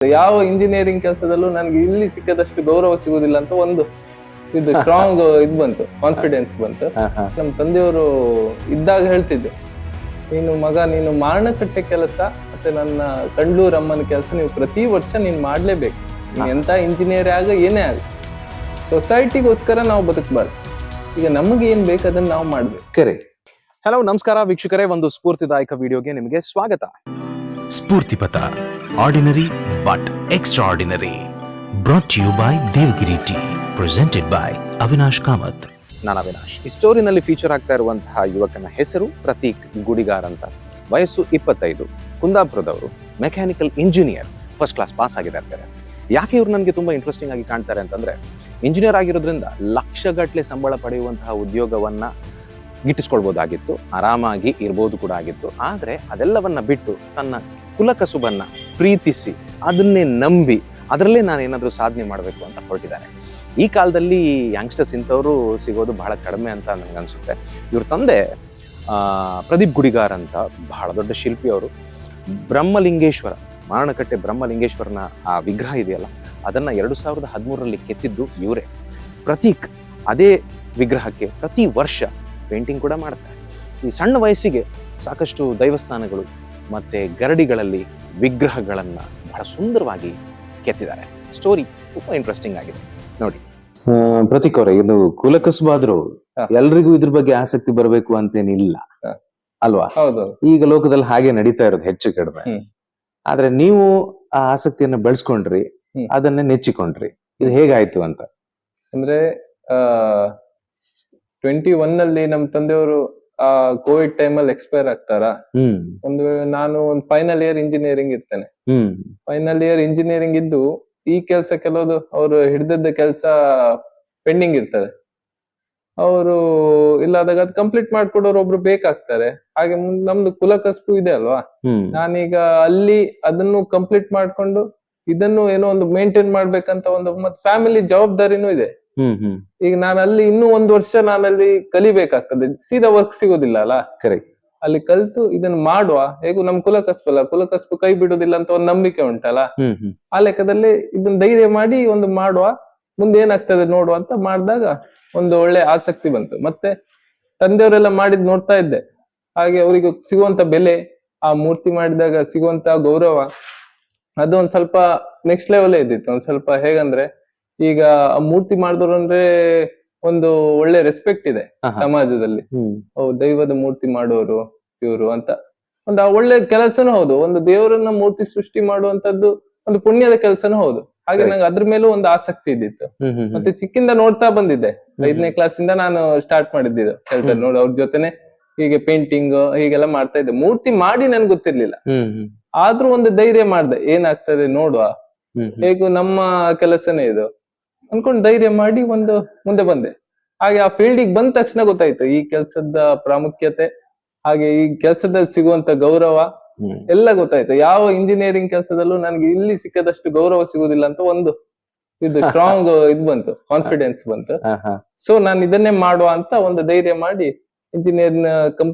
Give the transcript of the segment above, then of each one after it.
ಯಾವ ಇಂಜಿನಿಯರಿಂಗ್ ಕೆಲಸದಲ್ಲೂ ನನಗೆ ಇಲ್ಲಿ ಸಿಕ್ಕದಷ್ಟು ಗೌರವ ಸಿಗುದಿಲ್ಲ ಅಂತ ಒಂದು ಇದು ಸ್ಟ್ರಾಂಗ್ ಇದ್ ಬಂತು, ಕಾನ್ಫಿಡೆನ್ಸ್ ಬಂತು. ನಮ್ಮ ತಂದೆಯವರು ಇದ್ದಾಗ ಹೇಳ್ತಿದ್ದೆ, ನೀನು ಮಾರಣಕಟ್ಟೆ ಕೆಲಸ ಮತ್ತೆ ನನ್ನ ಕಂಡ್ಲೂರ್ ಅಮ್ಮನ ಕೆಲಸ ನೀವು ಪ್ರತಿ ವರ್ಷ ನೀನ್ ಮಾಡ್ಲೇಬೇಕು. ಎಂತ ಇಂಜಿನಿಯರ್ ಆಗ ಏನೇ ಆಗ ಸೊಸೈಟಿಗೋಸ್ಕರ ನಾವು ಬದುಕಬಾರ್ದು. ಈಗ ನಮಗೆ ಏನ್ ಬೇಕು ಅದನ್ನ ನಾವು ಮಾಡ್ಬೇಕು. ಕರೆಕ್ಟ್. ಹಲೋ, ನಮಸ್ಕಾರ ವೀಕ್ಷಕರೇ, ಒಂದು ಸ್ಫೂರ್ತಿದಾಯಕ ವಿಡಿಯೋಗೆ ನಿಮಗೆ ಸ್ವಾಗತ. Spoorthipatha, ordinary but extraordinary, brought you by Devagiri tea, presented by Avinash Kamath. ನಾನು ಅವಿನಾಶ್. ಈ ಸ್ಟೋರಿನಲ್ಲಿ ಫೀಚರ್ ಆಗ್ತಾ ಇರುವಂತಹ ಯುವಕನ ಹೆಸರು ಪ್ರತೀಕ್ ಗುಡಿಗಾರ್ ಅಂತ. ವಯಸ್ಸು 25, ಕುಂದಾಪುರದವರು, mechanical engineer, first class pass ಆಗಿದ್ದಾರೆ. ಯಾಕೆ ಇವ್ರು ನನಗೆ ತುಂಬಾ ಇಂಟ್ರೆಸ್ಟಿಂಗ್ ಆಗಿ ಕಾಣ್ತಾರೆ ಅಂತಂದ್ರೆ, ಇಂಜಿನಿಯರ್ ಆಗಿರೋದ್ರಿಂದ ಲಕ್ಷಗಟ್ಟಲೆ ಸಂಬಳ ಪಡೆಯುವಂತಹ ಉದ್ಯೋಗವನ್ನ ಗಿಟ್ಟಿಸ್ಕೊಳ್ಬೋದಾಗಿತ್ತು, ಆರಾಮಾಗಿ ಇರ್ಬೋದು ಕೂಡ ಆಗಿತ್ತು. ಆದ್ರೆ ಅದೆಲ್ಲವನ್ನ ಬಿಟ್ಟು ತನ್ನ ಕುಲಕಸುಬನ್ನ ಪ್ರೀತಿಸಿ ಅದನ್ನೇ ನಂಬಿ ಅದರಲ್ಲೇ ನಾನು ಏನಾದ್ರೂ ಸಾಧನೆ ಮಾಡಬೇಕು ಅಂತ ಹೊರಟಿದ್ದಾರೆ. ಈ ಕಾಲದಲ್ಲಿ ಯಂಗ್ಸ್ಟರ್ಸ್ ಇಂಥವ್ರು ಸಿಗೋದು ಬಹಳ ಕಡಿಮೆ ಅಂತ ನನಗೆ ಅನ್ಸುತ್ತೆ. ಇವ್ರ ತಂದೆ ಪ್ರದೀಪ್ ಗುಡಿಗಾರ್ ಅಂತ ಬಹಳ ದೊಡ್ಡ ಶಿಲ್ಪಿ. ಅವರು ಬ್ರಹ್ಮಲಿಂಗೇಶ್ವರ, ಮಾರಣಕಟ್ಟೆ ಬ್ರಹ್ಮಲಿಂಗೇಶ್ವರನ ಆ ವಿಗ್ರಹ ಇದೆಯಲ್ಲ, ಅದನ್ನ 2013ರಲ್ಲಿ ಕೆತ್ತಿದ್ದು ಇವರೇ. ಪ್ರತೀಕ್ ಅದೇ ವಿಗ್ರಹಕ್ಕೆ ಪ್ರತಿ ವರ್ಷ ಪೇಂಟಿಂಗ್ ಕೂಡ ಮಾಡ್ತಾರೆ. ಈ ಸಣ್ಣ ವಯಸ್ಸಿಗೆ ಸಾಕಷ್ಟು ದೈವಸ್ಥಾನಗಳು ಮತ್ತೆ ಗರಡಿಗಳಲ್ಲಿ ವಿಗ್ರಹಗಳನ್ನ ಬಹಳ ಸುಂದರವಾಗಿ ಕೆತ್ತಿದ್ದಾರೆ. ಸ್ಟೋರಿ ತುಂಬಾ ಇಂಟ್ರೆಸ್ಟಿಂಗ್ ಆಗಿದೆ ನೋಡಿ. ಪ್ರತೀಕ್ ಅವರೇ, ಇದು ಕುಲಕಸುಬಾದ್ರು ಎಲ್ರಿಗೂ ಇದ್ರ ಬಗ್ಗೆ ಆಸಕ್ತಿ ಬರಬೇಕು ಅಂತೇನಿಲ್ಲ ಅಲ್ವಾ? ಹೌದು, ಈಗ ಲೋಕದಲ್ಲಿ ಹಾಗೆ ನಡೀತಾ ಇರೋದು ಹೆಚ್ಚು ಕಡಿಮೆ. ಆದ್ರೆ ನೀವು ಆ ಆಸಕ್ತಿಯನ್ನ ಬೆಳೆಸ್ಕೊಂಡ್ರಿ, ಅದನ್ನ ನೆಚ್ಚಿಕೊಂಡ್ರಿ. ಇದು ಹೇಗಾಯ್ತು ಅಂತ ಅಂದ್ರೆ 21ನಲ್ಲಿ ನಮ್ಮ ತಂದೆಯವರು ಆ ಕೋವಿಡ್ ಟೈಮಲ್ಲಿ ಎಕ್ಸ್ಪೈರ್ ಆಗ್ತಾರ. ಒಂದು ವೇಳೆ ನಾನು ಒಂದು ಫೈನಲ್ ಇಯರ್ ಇಂಜಿನಿಯರಿಂಗ್ ಇರ್ತೇನೆ. ಫೈನಲ್ ಇಯರ್ ಇಂಜಿನಿಯರಿಂಗ್ ಇದ್ದು ಈ ಕೆಲಸ ಕೆಲವುದು ಅವರು ಹಿಡಿದದ್ದ ಕೆಲಸ ಪೆಂಡಿಂಗ್ ಇರ್ತದೆ. ಅವರು ಇಲ್ಲಾದಾಗ ಅದು ಕಂಪ್ಲೀಟ್ ಮಾಡ್ಕೊಡೋರು ಒಬ್ರು ಬೇಕಾಗ್ತಾರೆ. ಹಾಗೆ ನಮ್ದು ಕುಲಕಸ್ಬು ಇದೆ ಅಲ್ವಾ, ನಾನೀಗ ಅಲ್ಲಿ ಅದನ್ನು ಕಂಪ್ಲೀಟ್ ಮಾಡ್ಕೊಂಡು ಇದನ್ನು ಏನೋ ಒಂದು ಮೇಂಟೈನ್ ಮಾಡ್ಬೇಕಂತ ಒಂದು ಮತ್ತೆ ಫ್ಯಾಮಿಲಿ ಜವಾಬ್ದಾರಿನೂ ಇದೆ. ಈಗ ನಾನು ಅಲ್ಲಿ ಇನ್ನೂ 1 ವರ್ಷ ನಾನಲ್ಲಿ ಕಲಿಬೇಕಾಗ್ತದೆ. ಸೀದಾ ವರ್ಕ್ ಸಿಗೋದಿಲ್ಲ ಅಲ್ಲ. ಕರೆಕ್ಟ್. ಅಲ್ಲಿ ಕಲ್ತು ಇದನ್ನ ಮಾಡುವ, ಹೇಗೂ ನಮ್ ಕುಲಕಸ್ಬಲ್ಲ, ಕುಲಕಸ್ಬು ಕೈ ಬಿಡುದಿಲ್ಲ ಅಂತ ಒಂದು ನಂಬಿಕೆ ಉಂಟಲ್ಲ. ಆ ಲೆಕ್ಕದಲ್ಲಿ ಇದನ್ನ ಧೈರ್ಯ ಮಾಡಿ ಒಂದು ಮಾಡುವ, ಮುಂದೆ ಏನಾಗ್ತದೆ ನೋಡುವ ಅಂತ ಮಾಡಿದಾಗ ಒಂದು ಒಳ್ಳೆ ಆಸಕ್ತಿ ಬಂತು. ಮತ್ತೆ ತಂದೆಯವರೆಲ್ಲ ಮಾಡಿದ್ ನೋಡ್ತಾ ಇದ್ದೆ. ಹಾಗೆ ಅವರಿಗೆ ಸಿಗುವಂತ ಬೆಲೆ, ಆ ಮೂರ್ತಿ ಮಾಡಿದಾಗ ಸಿಗುವಂತ ಗೌರವ, ಅದು ಒಂದ್ ಸ್ವಲ್ಪ ನೆಕ್ಸ್ಟ್ ಲೆವೆಲ್ ಇದ್ದಿತ್ತು. ಒಂದ್ ಸ್ವಲ್ಪ ಹೇಗಂದ್ರೆ, ಈಗ ಮೂರ್ತಿ ಮಾಡಿದವರು ಅಂದ್ರೆ ಒಂದು ಒಳ್ಳೆ ರೆಸ್ಪೆಕ್ಟ್ ಇದೆ ಸಮಾಜದಲ್ಲಿ. ದೈವದ ಮೂರ್ತಿ ಮಾಡೋರು ಇವರು ಅಂತ ಒಂದು ಒಳ್ಳೆ ಕೆಲಸನೂ ಹೌದು. ಒಂದು ದೇವರನ್ನ ಮೂರ್ತಿ ಸೃಷ್ಟಿ ಮಾಡುವಂತದ್ದು ಒಂದು ಪುಣ್ಯದ ಕೆಲಸನೂ ಹೌದು. ಹಾಗೆ ನಂಗೆ ಅದ್ರ ಮೇಲೂ ಒಂದು ಆಸಕ್ತಿ ಇದ್ದಿತ್ತು. ಮತ್ತೆ ಚಿಕ್ಕಿಂದ ನೋಡ್ತಾ ಬಂದಿದ್ದೆ. 5ನೇ ಕ್ಲಾಸಿಂದ ನಾನು ಸ್ಟಾರ್ಟ್ ಮಾಡಿದ್ದಿದ್ದು ಕೆಲಸ ನೋಡಿ. ಅವ್ರ ಜೊತೆನೆ ಹೀಗೆ ಪೇಂಟಿಂಗ್ ಹೀಗೆಲ್ಲ ಮಾಡ್ತಾ ಇದ್ದೆ. ಮೂರ್ತಿ ಮಾಡಿ ನನ್ಗೆ ಗೊತ್ತಿರ್ಲಿಲ್ಲ, ಆದ್ರೂ ಒಂದು ಧೈರ್ಯ ಮಾಡ್ದೆ, ಏನಾಗ್ತದೆ ನೋಡುವ, ಹೇಗೂ ನಮ್ಮ ಕೆಲಸನೇ ಇದು ಅನ್ಕೊಂಡು ಧೈರ್ಯ ಮಾಡಿ ಒಂದು ಮುಂದೆ ಬಂದೆ. ಹಾಗೆ ಆ ಫೀಲ್ಡಿಗೆ ಬಂದ ತಕ್ಷಣ ಗೊತ್ತಾಯ್ತು ಈ ಕೆಲ್ಸದ ಪ್ರಾಮುಖ್ಯತೆ, ಹಾಗೆ ಈ ಕೆಲ್ಸದಲ್ಲಿ ಸಿಗುವಂತ ಗೌರವ ಎಲ್ಲ ಗೊತ್ತಾಯ್ತು. ಯಾವ ಇಂಜಿನಿಯರಿಂಗ್ ಕೆಲಸದಲ್ಲೂ ನನಗೆ ಇಲ್ಲಿ ಸಿಕ್ಕದಷ್ಟು ಗೌರವ ಸಿಗುದಿಲ್ಲ ಅಂತ ಒಂದು ಇದು ಸ್ಟ್ರಾಂಗ್ ಇದ್ ಬಂತು, ಕಾನ್ಫಿಡೆನ್ಸ್ ಬಂತು. ಸೊ ನಾನು ಇದನ್ನೇ ಮಾಡುವ ಅಂತ ಒಂದು ಧೈರ್ಯ ಮಾಡಿ ಇಂಜಿನಿಯರ್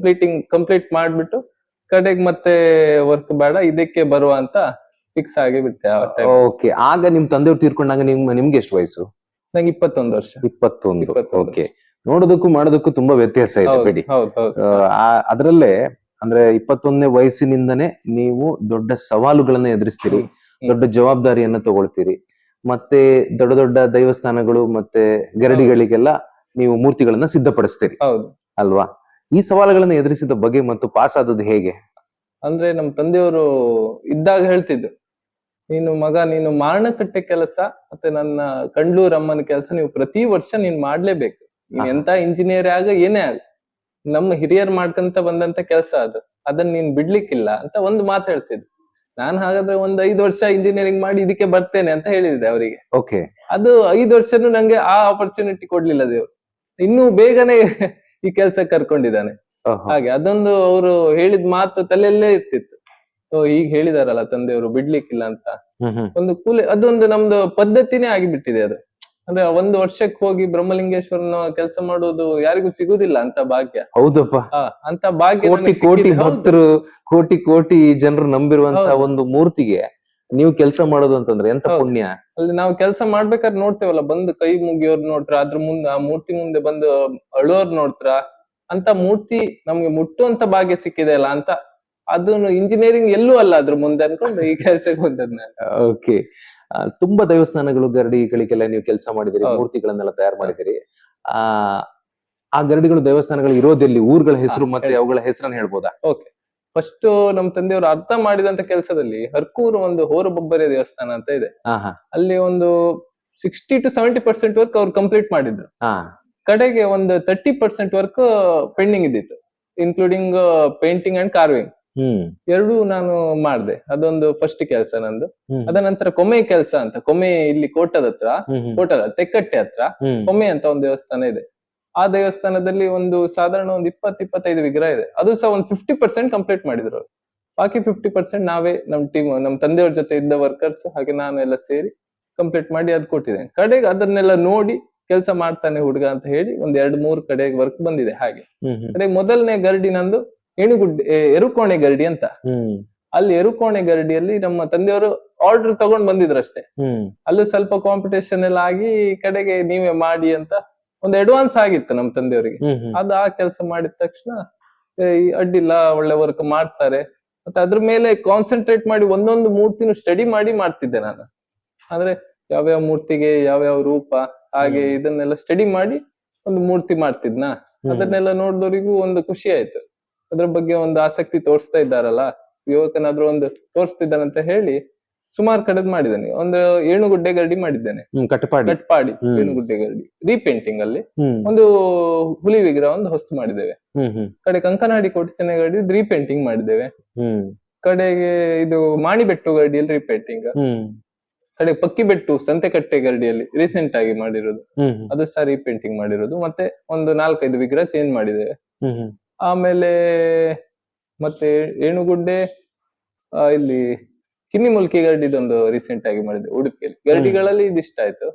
ಕಂಪ್ಲೀಟ್ ಮಾಡ್ಬಿಟ್ಟು ಕಡೆಗೆ ಮತ್ತೆ ವರ್ಕ್ ಬೇಡ, ಇದಕ್ಕೆ ಬರುವ ಅಂತ ಫಿಕ್ಸ್ ಆಗಿ ಬಿಟ್ಟೆ. ಓಕೆ. ಆಗ ನಿಮ್ ತಂದೆಯವ್ರು ತೀರ್ಕೊಂಡಾಗ ನಿಮ್ಗೆ ಎಷ್ಟು ವಯಸ್ಸು? ನಂಗೆ 21 ವರ್ಷ. 21. ಓಕೆ. ನೋಡೋದಕ್ಕೂ ಮಾಡೋದಕ್ಕೂ ತುಂಬಾ ವ್ಯತ್ಯಾಸ ಇದೆ ಬಿಡಿ. ಅದ್ರಲ್ಲೇ ಅಂದ್ರೆ 21ನೇ ವಯಸ್ಸಿನಿಂದನೇ ನೀವು ದೊಡ್ಡ ಸವಾಲುಗಳನ್ನ ಎದುರಿಸ್ತೀರಿ, ದೊಡ್ಡ ಜವಾಬ್ದಾರಿಯನ್ನ ತಗೊಳ್ತೀರಿ, ಮತ್ತೆ ದೊಡ್ಡ ದೊಡ್ಡ ದೈವಸ್ಥಾನಗಳು ಮತ್ತೆ ಗರಡಿಗಳಿಗೆಲ್ಲ ನೀವು ಮೂರ್ತಿಗಳನ್ನ ಸಿದ್ಧಪಡಿಸ್ತೀರಿ ಅಲ್ವಾ? ಈ ಸವಾಲುಗಳನ್ನ ಎದುರಿಸಿದ ಬಗೆ ಮತ್ತು ಪಾಸ್ ಆದದ್ದು ಹೇಗೆ? ಅಂದ್ರೆ ನಮ್ ತಂದೆಯವರು ಇದ್ದಾಗ ಹೇಳ್ತಿದ್ರು, ನೀನು ಮಾರಣಕಟ್ಟೆ ಕೆಲಸ ಮತ್ತೆ ನನ್ನ ಕಂಡ್ಲೂರ್ ಅಮ್ಮನ ಕೆಲಸ ನೀವು ಪ್ರತಿ ವರ್ಷ ನೀನ್ ಮಾಡ್ಲೇಬೇಕು. ನೀನ್ ಎಂತ ಇಂಜಿನಿಯರ್ ಆಗ ಏನೇ ಆಗ, ನಮ್ಮ ಹಿರಿಯರ್ ಮಾಡ್ಕಂತ ಬಂದಂತ ಕೆಲಸ ಅದು, ಅದನ್ನ ನೀನ್ ಬಿಡ್ಲಿಕ್ಕಿಲ್ಲ ಅಂತ ಒಂದು ಮಾತು ಹೇಳ್ತಿದ್ರು. ನಾನ್ ಹಾಗಾದ್ರೆ ಒಂದು 5 ವರ್ಷ ಇಂಜಿನಿಯರಿಂಗ್ ಮಾಡಿ ಇದಕ್ಕೆ ಬರ್ತೇನೆ ಅಂತ ಹೇಳಿದ್ದೆ ಅವರಿಗೆ. ಓಕೆ. ಅದು 5 ವರ್ಷನೂ ನಂಗೆ ಆ ಆಪರ್ಚುನಿಟಿ ಕೊಡ್ಲಿಲ್ಲ ದೇವ್ರು. ಇನ್ನೂ ಬೇಗನೆ ಈ ಕೆಲ್ಸ ಕರ್ಕೊಂಡಿದ್ದಾನೆ. ಹಾಗೆ ಅದೊಂದು ಅವರು ಹೇಳಿದ ಮಾತು ತಲೆಯಲ್ಲೇ ಇರ್ತಿತ್ತು. ಈಗ ಹೇಳಿದಾರಲ್ಲ ತಂದೆಯವರು ಬಿಡ್ಲಿಕ್ಕಿಲ್ಲ ಅಂತ, ಒಂದು ಅದೊಂದು ನಮ್ದು ಪದ್ಧತಿನೇ ಆಗಿಬಿಟ್ಟಿದೆ ಅದು. ಅಂದ್ರೆ 1 ವರ್ಷಕ್ಕೆ ಹೋಗಿ ಬ್ರಹ್ಮಲಿಂಗೇಶ್ವರನ ಕೆಲಸ ಮಾಡೋದು ಯಾರಿಗೂ ಸಿಗುದಿಲ್ಲ ಅಂತ ಭಾಗ್ಯ. ಹೌದಪ್ಪ. ಅಂತ ಭಾಗ್ಯ ಕೋಟಿ ಕೋಟಿ ಭಕ್ತರು, ಕೋಟಿ ಕೋಟಿ ಜನರು ನಂಬಿರುವಂತ ಒಂದು ಮೂರ್ತಿಗೆ ನೀವು ಕೆಲಸ ಮಾಡೋದು ಅಂತಂದ್ರೆ ಎಂತ ಹೌದು. ಪುಣ್ಯ. ಅಲ್ಲಿ ನಾವು ಕೆಲಸ ಮಾಡ್ಬೇಕಾದ್ರೆ ನೋಡ್ತೇವಲ್ಲ, ಬಂದು ಕೈ ಮುಗಿಯೋರ್ ನೋಡ್ತಾರ, ಅದ್ರ ಮುಂದೆ ಆ ಮೂರ್ತಿ ಮುಂದೆ ಬಂದು ಅಳೋರ್ ನೋಡ್ತಾರ, ಅಂತ ಮೂರ್ತಿ ನಮ್ಗೆ ಮುಟ್ಟುವಂತ ಭಾಗ್ಯ ಸಿಕ್ಕಿದೆ ಅಲ್ಲ ಅಂತ. ಅದನ್ನು ಇಂಜಿನಿಯರಿಂಗ್ ಎಲ್ಲೂ ಅಲ್ಲ ಅದ್ರ ಮುಂದೆ ಅನ್ಕೊಂಡು ಈ ಕೆಲ್ಸಕ್ಕೆ ಬಂದದ್ ನಾನು. ಓಕೆ. ತುಂಬಾ ದೇವಸ್ಥಾನಗಳು ಗರಡಿಗಳಿಗೆಲ್ಲ ನೀವು ಕೆಲಸ ಮಾಡಿದಿರಿ, ಹೌದು. ಮೂರ್ತಿಗಳನ್ನೆಲ್ಲ ತಯಾರು ಮಾಡಿದಿರಿ. ಆ ಗರಡಿಗಳು ದೇವಸ್ಥಾನಗಳು ಇರೋದೆಲ್ಲಿ, ಊರುಗಳ ಹೆಸರು ಮತ್ತೆ ಹೇಳಿ. ಅವುಗಳ ಹೆಸರನ್ನ ಹೇಳ್ಬೋದಾ? ಓಕೆ, ಫಸ್ಟ್ ನಮ್ ತಂದೆಯವರು ಅರ್ಥ ಮಾಡಿದಂತ ಕೆಲಸದಲ್ಲಿ ಹರ್ಕೂರು ಒಂದು ಹೋರಬೊಬ್ಬರೆ ದೇವಸ್ಥಾನ ಅಂತ ಇದೆ. ಅಲ್ಲಿ ಒಂದು 60-70% ವರ್ಕ್ ಅವ್ರು ಕಂಪ್ಲೀಟ್ ಮಾಡಿದ್ರು. ಕಡೆಗೆ ಒಂದು 30% ವರ್ಕ್ ಪೆಂಡಿಂಗ್ ಇದ್ದಿತ್ತು, ಇನ್ಕ್ಲೂಡಿಂಗ್ ಪೇಂಟಿಂಗ್ ಅಂಡ್ ಕಾರ್ವಿಂಗ್. ಎರಡೂ ನಾನು ಮಾಡ್ದೆ. ಅದೊಂದು ಫಸ್ಟ್ ಕೆಲಸ ನಂದು. ಅದ ನಂತರ ಕೊಮ್ಮೆ ಕೆಲಸ ಅಂತ, ಕೊಮ್ಮೆ ಇಲ್ಲಿ ಕೋಟದ ತೆಕ್ಕಟ್ಟೆ ಹತ್ರ ಕೊಮ್ಮೆ ಅಂತ ಒಂದು ದೇವಸ್ಥಾನ ಇದೆ. ಆ ದೇವಸ್ಥಾನದಲ್ಲಿ ಒಂದು ಸಾಧಾರಣ ಒಂದು 20-25 ವಿಗ್ರಹ ಇದೆ. ಅದು ಸಹ ಒಂದು 50% ಕಂಪ್ಲೀಟ್ ಮಾಡಿದ್ರು ಅವ್ರು. ಬಾಕಿ 50% ನಾವೇ ನಮ್ ಟೀಮ್, ನಮ್ ತಂದೆಯವ್ರ ಜೊತೆ ಇದ್ದ ವರ್ಕರ್ಸ್ ಹಾಗೆ ನಾನು ಎಲ್ಲ ಸೇರಿ ಕಂಪ್ಲೀಟ್ ಮಾಡಿ ಅದ್ ಕೊಟ್ಟಿದ್ದೇನೆ. ಕಡೆಗೆ ಅದನ್ನೆಲ್ಲ ನೋಡಿ ಕೆಲಸ ಮಾಡ್ತಾನೆ ಹುಡುಗ ಅಂತ ಹೇಳಿ ಒಂದ್ 2-3 ಕಡೆಗೆ ವರ್ಕ್ ಬಂದಿದೆ. ಹಾಗೆ ಕಡೆಗೆ ಮೊದಲನೇ ಗರಡಿ ನಂದು ಎರುಕೋಣೆ ಗರಡಿ ಅಂತ. ಅಲ್ಲಿ ಎರುಕೋಣೆ ಗರಡಿಯಲ್ಲಿ ನಮ್ಮ ತಂದೆಯವರು ಆರ್ಡರ್ ತಗೊಂಡ್ ಬಂದಿದ್ರು ಅಷ್ಟೇ. ಅಲ್ಲೂ ಸ್ವಲ್ಪ ಕಾಂಪಿಟೇಷನ್ ಎಲ್ಲ ಆಗಿ ಕಡೆಗೆ ನೀವೇ ಮಾಡಿ ಅಂತ ಒಂದು ಅಡ್ವಾನ್ಸ್ ಆಗಿತ್ತು ನಮ್ ತಂದೆಯವರಿಗೆ. ಅದು ಆ ಕೆಲಸ ಮಾಡಿದ ತಕ್ಷಣ ಅಡ್ಡಿಲ್ಲ, ಒಳ್ಳೆ ವರ್ಕ್ ಮಾಡ್ತಾರೆ ಮತ್ತೆ ಅದ್ರ ಮೇಲೆ ಕಾನ್ಸಂಟ್ರೇಟ್ ಮಾಡಿ ಒಂದೊಂದು ಮೂರ್ತಿನೂ ಸ್ಟಡಿ ಮಾಡಿ ಮಾಡ್ತಿದ್ದೆ ನಾನು. ಅಂದ್ರೆ ಯಾವ್ಯಾವ ಮೂರ್ತಿಗೆ ಯಾವ್ಯಾವ ರೂಪ, ಹಾಗೆ ಇದನ್ನೆಲ್ಲ ಸ್ಟಡಿ ಮಾಡಿ ಒಂದು ಮೂರ್ತಿ ಮಾಡ್ತಿದ್ನ. ಅದನ್ನೆಲ್ಲ ನೋಡಿದವರಿಗೂ ಒಂದು ಖುಷಿ ಆಯ್ತು, ಅದ್ರ ಬಗ್ಗೆ ಒಂದು ಆಸಕ್ತಿ ತೋರಿಸ್ತಾ ಇದ್ದಾರಲ್ಲ ಯುವಕನಾದ್ರೂ ಒಂದು ತೋರಿಸ್ತಿದ್ದಾನಂತ ಹೇಳಿ ಸುಮಾರು ಕಡೆದ್ ಮಾಡಿದ್ದೇನೆ. ಒಂದು ಏಣುಗುಡ್ಡೆ ಗರಡಿ ಮಾಡಿದ್ದೇನೆ, ಕಟ್ಪಾಡಿ ಏಣುಗುಡ್ಡೆ ಗರಡಿ ರೀಪೇಂಟಿಂಗ್ ಅಲ್ಲಿ. ಒಂದು ಹುಲಿ ವಿಗ್ರಹ ಒಂದು ಹೊಸ್ತು ಮಾಡಿದ್ದೇವೆ. ಕಡೆ ಕಂಕನಾಡಿ ಕೋಟೆ ಗರಡಿ ರೀಪೇಂಟಿಂಗ್ ಮಾಡಿದ್ದೇವೆ. ಕಡೆಗೆ ಇದು ಮಾಣಿಬೆಟ್ಟು ಗರಡಿಯಲ್ಲಿ ರೀಪೇಂಟಿಂಗ್. ಕಡೆ ಪಕ್ಕಿಬೆಟ್ಟು ಸಂತೆಕಟ್ಟೆ ಗರಡಿಯಲ್ಲಿ ರೀಸೆಂಟ್ ಆಗಿ ಮಾಡಿರೋದು, ಅದು ಸಹ ರೀಪೇಂಟಿಂಗ್ ಮಾಡಿರೋದು. ಮತ್ತೆ ಒಂದು 4-5 ವಿಗ್ರಹ ಚೇಂಜ್ ಮಾಡಿದ್ದೇವೆ. ಆಮೇಲೆ ಮತ್ತೆ ಏಣುಗುಡ್ಡೆ ಇಲ್ಲಿ ಕಿನ್ನಿಮುಲ್ಕಿ ಗರಡಿದೊಂದು ರೀಸೆಂಟ್ ಆಗಿ ಮಾಡಿದೆ ಉಡುಪಿಯಲ್ಲಿ. ಗರಡಿಗಳಲ್ಲಿ ಇದಿಷ್ಟ ಆಯ್ತು.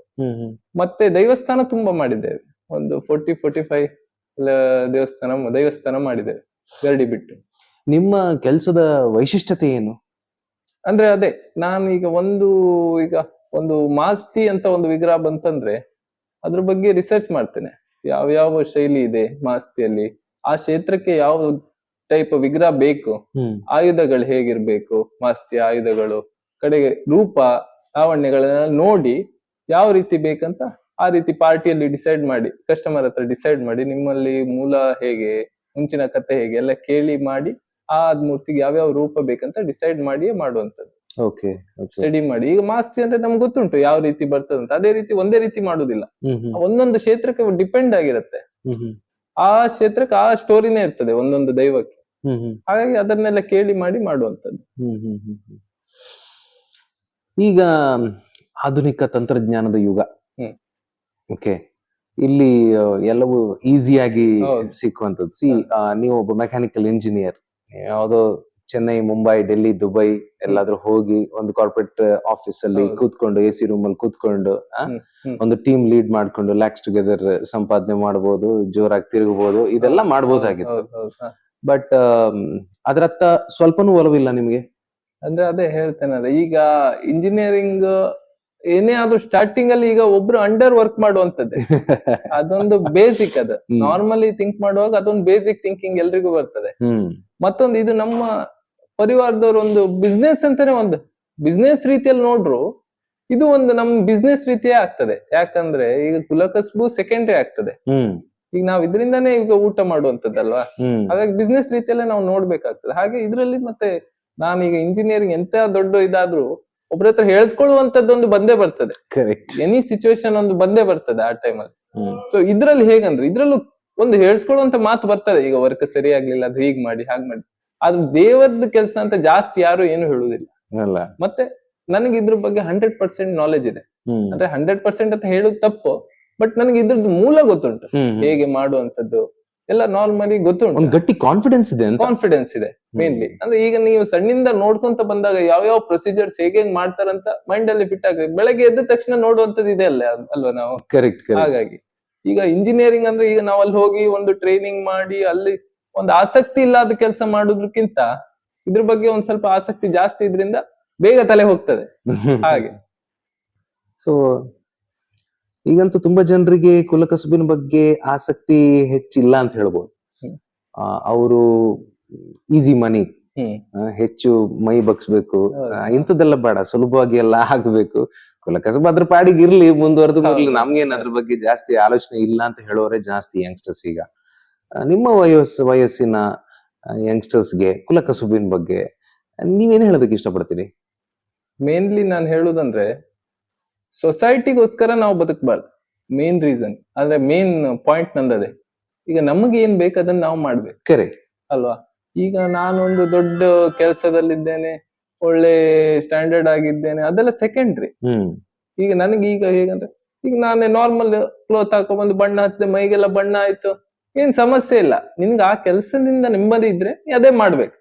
ಮತ್ತೆ ದೇವಸ್ಥಾನ ತುಂಬಾ ಮಾಡಿದ್ದೇವೆ, ಒಂದು 40-45 ದೇವಸ್ಥಾನ ಮಾಡಿದ್ದೇವೆ ಗರಡಿ ಬಿಟ್ಟು. ನಿಮ್ಮ ಕೆಲಸದ ವೈಶಿಷ್ಟ್ಯತೆ ಏನು? ಅಂದ್ರೆ ಅದೇ, ನಾನು ಈಗ ಒಂದು ಮಾಸ್ತಿ ಅಂತ ಒಂದು ವಿಗ್ರಹ ಬಂತಂದ್ರೆ ಅದ್ರ ಬಗ್ಗೆ ರಿಸರ್ಚ್ ಮಾಡ್ತೇನೆ. ಯಾವ ಶೈಲಿ ಇದೆ ಮಾಸ್ತಿಯಲ್ಲಿ, ಆ ಕ್ಷೇತ್ರಕ್ಕೆ ಯಾವ ಟೈಪ್ ವಿಗ್ರಹ ಬೇಕು, ಆಯುಧಗಳು ಹೇಗಿರ್ಬೇಕು, ಮಾಸ್ತಿ ಆಯುಧಗಳು, ಕಡೆಗೆ ರೂಪ ಲಾವಣ್ಯಗಳನ್ನ ನೋಡಿ ಯಾವ ರೀತಿ ಬೇಕಂತ ಆ ರೀತಿ ಪಾರ್ಟಿಯಲ್ಲಿ ಡಿಸೈಡ್ ಮಾಡಿ, ಕಸ್ಟಮರ್ ಹತ್ರ ಡಿಸೈಡ್ ಮಾಡಿ, ನಿಮ್ಮಲ್ಲಿ ಮೂಲ ಹೇಗೆ, ಮುಂಚಿನ ಕತೆ ಹೇಗೆ ಎಲ್ಲ ಕೇಳಿ ಮಾಡಿ ಆ ಮೂರ್ತಿಗೆ ಯಾವ್ಯಾವ ರೂಪ ಬೇಕಂತ ಡಿಸೈಡ್ ಮಾಡಿಯೇ ಮಾಡುವಂತದ್ದು. ಸ್ಟಡಿ ಮಾಡಿ. ಈಗ ಮಾಸ್ತಿ ಅಂದ್ರೆ ನಮ್ಗೆ ಗೊತ್ತುಂಟು ಯಾವ ರೀತಿ ಬರ್ತದಂತ, ಅದೇ ರೀತಿ ಒಂದೇ ರೀತಿ ಮಾಡುದಿಲ್ಲ, ಒಂದೊಂದು ಕ್ಷೇತ್ರಕ್ಕೆ ಡಿಪೆಂಡ್ ಆಗಿರುತ್ತೆ. ಆ ಕ್ಷೇತ್ರಕ್ಕೆ ಆ ಸ್ಟೋರಿನೇ ಇರ್ತದೆ ಒಂದೊಂದು ದೈವಕ್ಕೆ. ಹಾಗಾಗಿ ಅದನ್ನೆಲ್ಲ ಕೇಳಿ ಮಾಡಿ ಮಾಡುವಂತದ್ದು. ಈಗ ಆಧುನಿಕ ತಂತ್ರಜ್ಞಾನದ ಯುಗ. ಓಕೆ, ಇಲ್ಲಿ ಎಲ್ಲವೂ ಈಸಿಯಾಗಿ ಸಿಕ್ಕುವಂಥದ್ದು. ನೀವು ಒಬ್ಬ ಮೆಕ್ಯಾನಿಕಲ್ ಇಂಜಿನಿಯರ್, ಯಾವ್ದೋ ಚೆನ್ನೈ, ಮುಂಬೈ, ಡೆಲ್ಲಿ, ದುಬೈ ಎಲ್ಲಾದ್ರೂ ಹೋಗಿ ಒಂದು ಕಾರ್ಪೊರೇಟ್ ಆಫೀಸ್ ಅಲ್ಲಿ ಕೂತ್ಕೊಂಡು AC ರೂಮ್ ಅಲ್ಲಿ ಕೂತ್ಕೊಂಡು ಒಂದು ಟೀಮ್ ಲೀಡ್ ಮಾಡ್ಕೊಂಡು ಲ್ಯಾಕ್ಸ್ ಟುಗೆದರ್ ಸಂಪಾದನೆ ಮಾಡಬಹುದು, ಜೋರಾಗಿ ತಿರುಗಬಹುದು, ಇದೆಲ್ಲ ಮಾಡಬಹುದಾಗಿತ್ತು. ಬಟ್ ಅದ್ರತ್ತ ಸ್ವಲ್ಪನೂ ಒಲವಿಲ್ಲ ನಿಮ್ಗೆ? ಅಂದ್ರೆ ಅದೇ ಹೇಳ್ತೇನೆ, ಈಗ ಇಂಜಿನಿಯರಿಂಗ್ ಏನೇ ಆದ್ರೂ ಸ್ಟಾರ್ಟಿಂಗ್ ಅಲ್ಲಿ ಈಗ ಒಬ್ರು ಅಂಡರ್ ವರ್ಕ್ ಮಾಡುವಂತದ್ದೇ ಅದೊಂದು ಬೇಸಿಕ್. ಅದು ನಾರ್ಮಲಿ ಥಿಂಕ್ ಮಾಡುವಾಗ ಅದೊಂದು ಬೇಸಿಕ್ ಥಿಂಕಿಂಗ್ ಎಲ್ರಿಗೂ ಬರ್ತದೆ. ಮತ್ತೊಂದು ಇದು ನಮ್ಮ ಪರಿವಾರದವ್ರ ಒಂದು ಬಿಸ್ನೆಸ್ ಅಂತಾನೆ, ಒಂದು ಬಿಸ್ನೆಸ್ ರೀತಿಯಲ್ಲಿ ನೋಡ್ರು ಇದು ಒಂದು ನಮ್ ಬಿಸ್ನೆಸ್ ರೀತಿಯೇ ಆಗ್ತದೆ. ಯಾಕಂದ್ರೆ ಈಗ ಕುಲಕಸ್ಬು ಸೆಕೆಂಡರಿ ಆಗ್ತದೆ. ಈಗ ನಾವ್ ಇದರಿಂದಾನೇ ಈಗ ಊಟ ಮಾಡುವಂತದ್ದಲ್ವಾ, ಹಾಗಾಗಿ ಬಿಸ್ನೆಸ್ ರೀತಿಯಲ್ಲೇ ನಾವು ನೋಡ್ಬೇಕಾಗ್ತದೆ. ಹಾಗೆ ಇದ್ರಲ್ಲಿ ಮತ್ತೆ ನಾನೀಗ ಇಂಜಿನಿಯರಿಂಗ್ ಎಂತ ದೊಡ್ಡ ಇದಾದ್ರೂ ಒಬ್ರ ಹತ್ರ ಹೇಳ್ಸ್ಕೊಳ್ಳುವಂತದ್ದೊಂದು ಬಂದೇ ಬರ್ತದೆ. ಎನಿ ಸಿಚುವೇಶನ್ ಒಂದು ಬಂದೇ ಬರ್ತದೆ ಆ ಟೈಮಲ್ಲಿ. ಸೊ ಇದ್ರಲ್ಲಿ ಹೇಗಂದ್ರೆ ಇದ್ರಲ್ಲೂ ಒಂದು ಹೇಳ್ಸ್ಕೊಳ್ಳುವಂತ ಮಾತು ಬರ್ತದೆ. ಈಗ ವರ್ಕ್ ಸರಿ ಆಗ್ಲಿಲ್ಲ ಅದು ಹೀಗ್ ಮಾಡಿ ಹಾಗೆ ಮಾಡಿ, ಅದು ದೇವರದ್ದು ಕೆಲಸ ಅಂತ ಜಾಸ್ತಿ ಯಾರು ಏನು ಹೇಳುವುದಿಲ್ಲ. ಮತ್ತೆ ನನಗೆ ಇದ್ರ ಬಗ್ಗೆ 100% ನಾಲೆಜ್ ಇದೆ. ಅಂದ್ರೆ 100% ಅಂತ ಹೇಳುದು ತಪ್ಪು, ಬಟ್ ನನಗೆ ಇದ್ರದ್ದು ಮೂಲ ಗೊತ್ತುಂಟು, ಹೇಗೆ ಮಾಡುವಂತದ್ದು ಎಲ್ಲ ನಾರ್ಮಲಿ ಗೊತ್ತುಂಟು. ಗಟ್ಟಿ ಕಾನ್ಫಿಡೆನ್ಸ್ ಇದೆ ಮೇನ್ಲಿ. ಅಂದ್ರೆ ಈಗ ನೀವು ಸಣ್ಣಿಂದ ನೋಡ್ಕೊಂತ ಬಂದಾಗ ಯಾವ ಪ್ರೊಸೀಜರ್ಸ್ ಹೇಗೆ ಮಾಡ್ತಾರಂತ ಮೈಂಡ್ ಅಲ್ಲಿ ಫಿಟ್ ಆಗಿದೆ. ಬೆಳಗ್ಗೆ ಎದ್ದ ತಕ್ಷಣ ನೋಡುವಂತದ್ದು ಇದೆ ಅಲ್ವಾ ನಾವು. ಹಾಗಾಗಿ ಈಗ ಇಂಜಿನಿಯರಿಂಗ್ ಅಂದ್ರೆ ಈಗ ನಾವು ಅಲ್ಲಿ ಹೋಗಿ ಒಂದು ಟ್ರೈನಿಂಗ್ ಮಾಡಿ ಅಲ್ಲಿ ಒಂದು ಆಸಕ್ತಿ ಇಲ್ಲದ ಕೆಲಸ ಮಾಡೋದಕ್ಕಿಂತ ಇದ್ರ ಬಗ್ಗೆ ಒಂದ್ ಸ್ವಲ್ಪ ಆಸಕ್ತಿ ಜಾಸ್ತಿ ಇದ್ರಿಂದ ಬೇಗ ತಲೆ ಹೋಗ್ತದೆ ಹಾಗೆ. ಸೊ ಈಗಂತೂ ತುಂಬಾ ಜನರಿಗೆ ಕುಲಕಸುಬಿನ ಬಗ್ಗೆ ಆಸಕ್ತಿ ಹೆಚ್ಚಿಲ್ಲ ಅಂತ ಹೇಳ್ಬೋದು. ಹ್ಮ್. ಅವರು ಈಸಿ ಮನಿ, ಹೆಚ್ಚು ಮೈ ಬಗ್ಸ್ಬೇಕು, ಇಂಥದ್ದೆಲ್ಲ ಬೇಡ, ಸುಲಭವಾಗಿ ಎಲ್ಲ ಆಗ್ಬೇಕು, ಕುಲಕಸಬು ಅದ್ರ ಪಾಡಿಗೆ ಇರ್ಲಿ, ಮುಂದುವರೆದು ಬರ್ಲಿ, ನಮ್ಗೇನ್ ಅದ್ರ ಬಗ್ಗೆ ಜಾಸ್ತಿ ಆಲೋಚನೆ ಇಲ್ಲ ಅಂತ ಹೇಳೋರೆ ಜಾಸ್ತಿ ಯಂಗ್ಸ್ಟರ್ಸ್ ಈಗ. ನಿಮ್ಮ ವಯಸ್ಸಿನ ಯಂಗ್ಸ್ಟರ್ಸ್ಗೆ ಕುಲಕಸುಬಿನ ಬಗ್ಗೆ ನೀವೇನ್ ಹೇಳೋದಕ್ಕೆ ಇಷ್ಟಪಡ್ತೀರಿ? ಮೇನ್ಲಿ ನಾನು ಹೇಳುದಂದ್ರೆ, ಸೊಸೈಟಿಗೋಸ್ಕರ ನಾವು ಬದುಕಬಾರ್ದು, ಮೇನ್ ರೀಸನ್ ಅಂದ್ರೆ ಮೇನ್ ಪಾಯಿಂಟ್ ನಂದದೆ. ಈಗ ನಮಗೆ ಏನ್ ಬೇಕು ಅದನ್ನ ನಾವು ಮಾಡ್ಬೇಕು, ಕರೆಕ್ಟ್ ಅಲ್ವಾ? ಈಗ ನಾನೊಂದು ದೊಡ್ಡ ಕೆಲಸದಲ್ಲಿದ್ದೇನೆ, ಒಳ್ಳೆ ಸ್ಟ್ಯಾಂಡರ್ಡ್ ಆಗಿದ್ದೇನೆ, ಅದೆಲ್ಲ ಸೆಕೆಂಡ್ರಿ. ಈಗ ನನಗೆ ಈಗ ಹೇಗಂದ್ರೆ, ಈಗ ನಾನೇ ನಾರ್ಮಲ್ ಕ್ಲೋತ್ ಹಾಕೊಂಡ್ಬಂದು ಬಣ್ಣ ಹಚ್ಚಿದೆ, ಮೈಗೆಲ್ಲ ಬಣ್ಣ ಆಯ್ತು, ಏನ್ ಸಮಸ್ಯೆ ಇಲ್ಲ. ನಿನ್ಗೆ ಆ ಕೆಲಸದಿಂದ ನೆಮ್ಮದಿ ಇದ್ರೆ ಅದೇ ಮಾಡ್ಬೇಕು,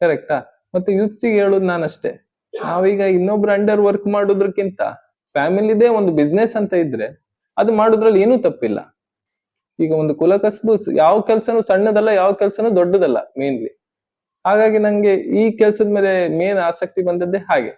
ಕರೆಕ್ಟಾ? ಮತ್ತೆ ಯೂತ್ಸಿಗೆ ಹೇಳುದು ನಾನಷ್ಟೇ, ನಾವೀಗ ಇನ್ನೊಬ್ರು ಅಂಡರ್ ವರ್ಕ್ ಮಾಡೋದ್ರಕ್ಕಿಂತ ಫ್ಯಾಮಿಲಿದೇ ಒಂದು ಬಿಸ್ನೆಸ್ ಅಂತ ಇದ್ರೆ ಅದು ಮಾಡೋದ್ರಲ್ಲಿ ಏನೂ ತಪ್ಪಿಲ್ಲ. ಈಗ ಒಂದು ಕುಲಕಸ್ಬು ಯಾವ ಕೆಲ್ಸನೂ ಸಣ್ಣದಲ್ಲ, ಯಾವ ಕೆಲ್ಸನೂ ದೊಡ್ಡದಲ್ಲ ಮೇನ್ಲಿ. ಹಾಗಾಗಿ ನಂಗೆ ಈ ಕೆಲ್ಸದ ಮೇಲೆ ಮೇನ್ ಆಸಕ್ತಿ ಬಂದದ್ದೇ ಹಾಗೆ.